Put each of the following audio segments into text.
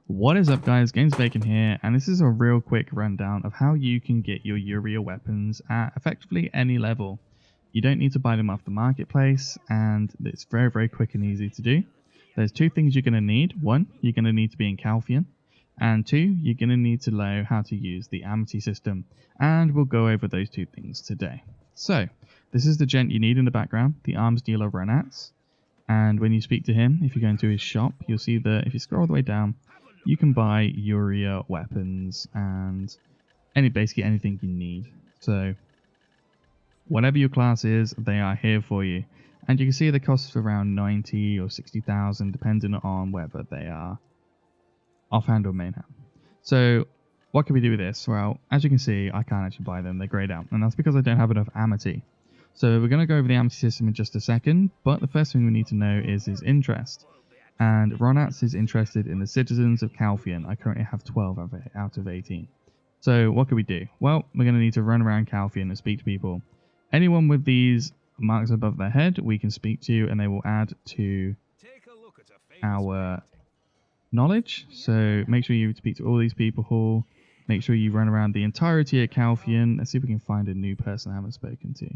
What is up, guys? Games Bacon here, and this is a real quick rundown of how you can get your Yuria weapons at effectively any level. You don't need to buy them off the marketplace, and it's very quick and easy to do. There's two things you're going to need. One, you're going to need to be in Calphian, and two, you're going to need to know how to use the Amity system, and we'll go over those two things today. So, this is the gent you need in the background, the arms dealer Ronats. And when you speak to him, if you go into his shop, you'll see that if you scroll all the way down, you can buy Yuria weapons and basically anything you need. So whatever your class is, they are here for you. And you can see the costs around 90 or 60,000 depending on whether they are offhand or mainhand. So what can we do with this? Well, as you can see, I can't actually buy them. They're grayed out, and that's because I don't have enough Amity. So we're going to go over the Amity system in just a second, but the first thing we need to know is his interest. And Ronats is interested in the citizens of Calphian. I currently have 12 out of 18. So what can we do? Well, we're going to need to run around Calphian and speak to people. Anyone with these marks above their head, we can speak to, and they will add to our knowledge. So make sure you speak to all these people. Make sure you run around the entirety of Calphian. Let's see if we can find a new person I haven't spoken to.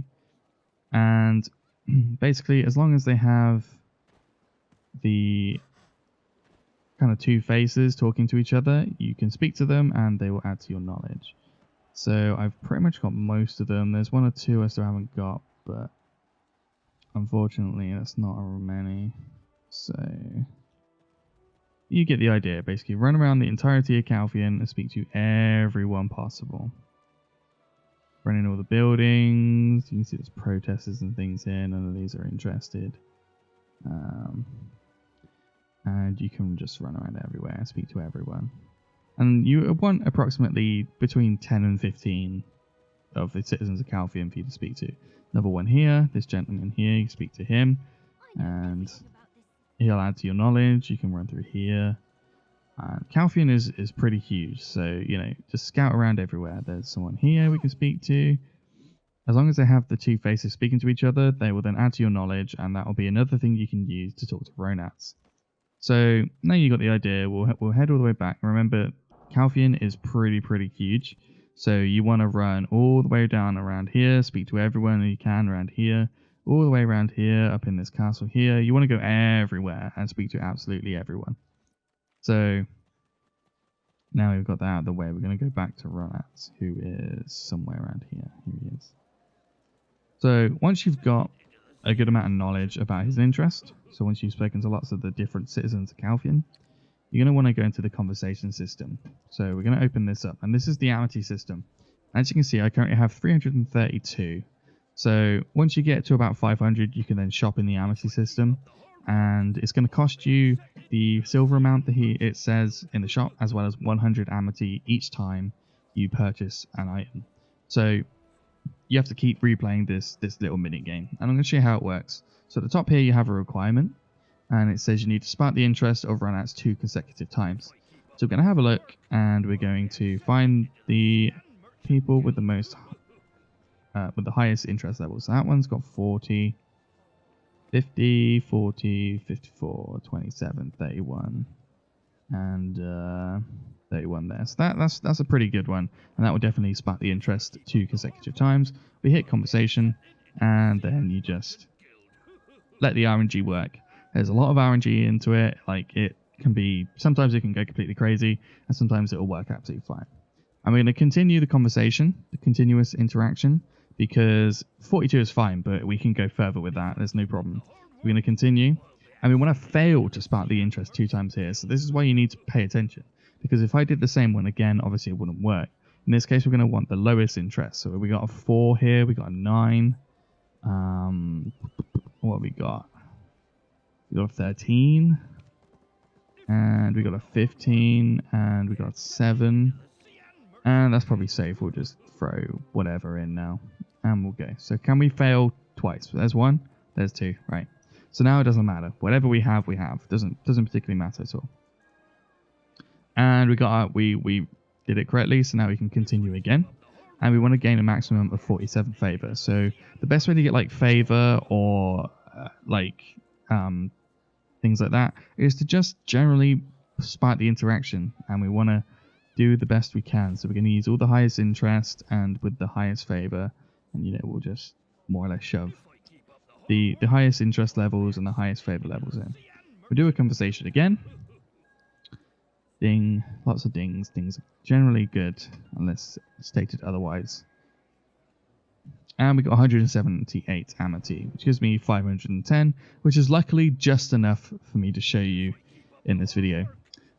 And basically, as long as they have the kind of two faces talking to each other, you can speak to them and they will add to your knowledge. So I've pretty much got most of them. There's one or two I still haven't got, but unfortunately that's not many. So you get the idea. Basically run around the entirety of Calphian and speak to everyone possible. Running all the buildings. You can see there's protesters and things here. None of these are interested. And you can just run around everywhere and speak to everyone. And you want approximately between 10 and 15 of the citizens of Calphian for you to speak to. Another one here, this gentleman here, you speak to him, and he'll add to your knowledge. You can run through here. Calphian is pretty huge, so just scout around everywhere. There's someone here we can speak to. As long as they have the two faces speaking to each other, they will then add to your knowledge, and that will be another thing you can use to talk to Ronats. So now you got the idea. We'll head all the way back. Remember, Calphian is pretty huge, so you want to run all the way down around here, speak to everyone you can around here, all the way around here, up in this castle here. You want to go everywhere and speak to absolutely everyone. So now we've got that out of the way, we're going to go back to Ronats, who is somewhere around here. Here he is. So once you've got a good amount of knowledge about his interest, so once you've spoken to lots of the different citizens of Calphian, you're going to want to go into the conversation system. So we're going to open this up, and this is the Amity system. As you can see, I currently have 332. So once you get to about 500, you can then shop in the Amity system, and it's going to cost you the silver amount that it says in the shop, as well as 100 Amity each time you purchase an item. So you have to keep replaying this little mini game, and I'm going to show you how it works. So at the top here you have a requirement, and it says you need to spark the interest of Ronats 2 consecutive times. So we're going to have a look, and we're going to find the people with the most with the highest interest levels. So that one's got 40, 50, 40, 54, 27, 31, and 31 there. So that's a pretty good one, and that will definitely spark the interest 2 consecutive times. We hit conversation, and then you just let the RNG work. There's a lot of RNG into it. Like, it can be, sometimes it can go completely crazy, and sometimes it will work absolutely fine. I'm going to continue the conversation, the continuous interaction, because 42 is fine, but we can go further with that. There's no problem. We're going to continue, and we want to fail to spark the interest 2 times here. So this is why you need to pay attention, because if I did the same one again, obviously it wouldn't work. In this case, we're going to want the lowest interest. So we got a 4 here, we got a 9. What have we got? We got a 13, and we got a 15, and we got a 7. And that's probably safe. We'll just throw whatever in now, and we'll go. So can we fail twice? There's 1, there's 2, right? So now it doesn't matter. Whatever we have, we have. Doesn't particularly matter at all. And we did it correctly, so now we can continue again. And we want to gain a maximum of 47 favor. So the best way to get like favor or things like that is to just generally spark the interaction, and we want to do the best we can. So we're going to use all the highest interest and with the highest favor, and we'll just more or less shove the highest interest levels and the highest favor levels in. We'll do a conversation again. Ding, lots of dings. Dings are generally good unless stated otherwise. And we got 178 Amity, which gives me 510, which is luckily just enough for me to show you in this video.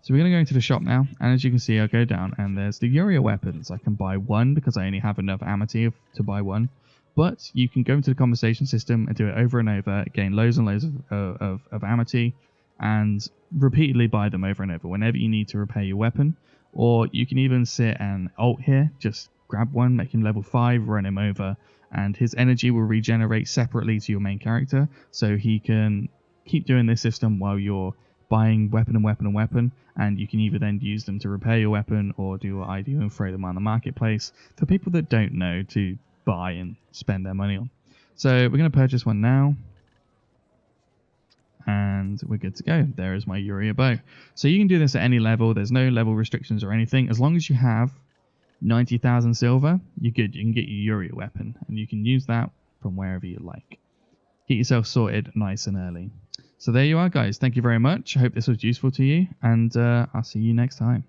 So we're going to go into the shop now, and as you can see, I'll go down, and there's the Yuria weapons. I can buy one because I only have enough Amity to buy one, but you can go into the conversation system and do it over and over, gain loads and loads of Amity, and repeatedly buy them over and over whenever you need to repair your weapon. Or you can even sit and ult here, just grab one, make him level 5, run him over, and his energy will regenerate separately to your main character, so he can keep doing this system while you're buying weapon and weapon and weapon, and you can either then use them to repair your weapon or do what I do and throw them on the marketplace for people that don't know to buy and spend their money on. So we're going to purchase one now, and we're good to go. There is my Yuria bow. So you can do this at any level. There's no level restrictions or anything. As long as you have 90,000 silver, you're good. You can get your Yuria weapon, and you can use that from wherever you like. Get yourself sorted nice and early. So there you are, guys. Thank you very much. I hope this was useful to you, and I'll see you next time.